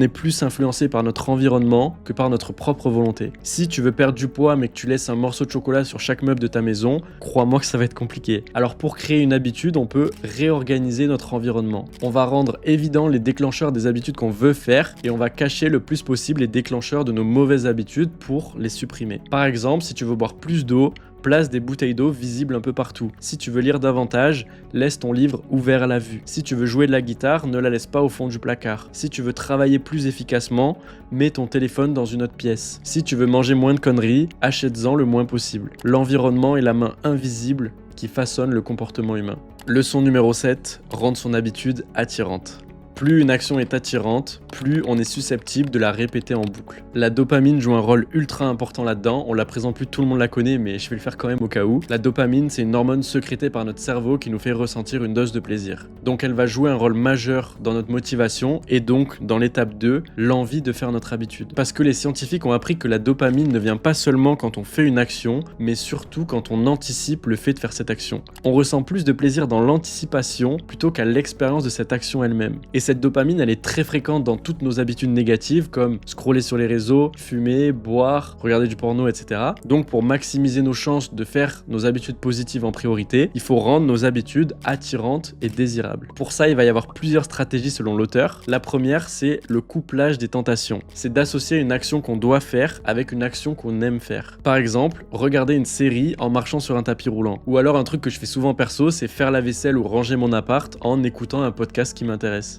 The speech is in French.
On est plus influencé par notre environnement que par notre propre volonté. Si tu veux perdre du poids mais que tu laisses un morceau de chocolat sur chaque meuble de ta maison, crois-moi que ça va être compliqué. Alors pour créer une habitude, on peut réorganiser notre environnement. On va rendre évident les déclencheurs des habitudes qu'on veut faire et on va cacher le plus possible les déclencheurs de nos mauvaises habitudes pour les supprimer. Par exemple, si tu veux boire plus d'eau, place des bouteilles d'eau visibles un peu partout. Si tu veux lire davantage, laisse ton livre ouvert à la vue. Si tu veux jouer de la guitare, ne la laisse pas au fond du placard. Si tu veux travailler plus efficacement, mets ton téléphone dans une autre pièce. Si tu veux manger moins de conneries, achète-en le moins possible. L'environnement est la main invisible qui façonne le comportement humain. Leçon numéro 7, rendre son habitude attirante. Plus une action est attirante, plus on est susceptible de la répéter en boucle. La dopamine joue un rôle ultra important là-dedans, on la présente plus, tout le monde la connaît, mais je vais le faire quand même au cas où. La dopamine, c'est une hormone sécrétée par notre cerveau qui nous fait ressentir une dose de plaisir. Donc elle va jouer un rôle majeur dans notre motivation et donc dans l'étape 2, l'envie de faire notre habitude. Parce que les scientifiques ont appris que la dopamine ne vient pas seulement quand on fait une action, mais surtout quand on anticipe le fait de faire cette action. On ressent plus de plaisir dans l'anticipation plutôt qu'à l'expérience de cette action elle-même. Et cette dopamine, elle est très fréquente dans toutes nos habitudes négatives comme scroller sur les réseaux, fumer, boire, regarder du porno, etc. Donc pour maximiser nos chances de faire nos habitudes positives en priorité, il faut rendre nos habitudes attirantes et désirables. Pour ça, il va y avoir plusieurs stratégies selon l'auteur. La première, c'est le couplage des tentations. C'est d'associer une action qu'on doit faire avec une action qu'on aime faire. Par exemple, regarder une série en marchant sur un tapis roulant. Ou alors un truc que je fais souvent perso, c'est faire la vaisselle ou ranger mon appart en écoutant un podcast qui m'intéresse.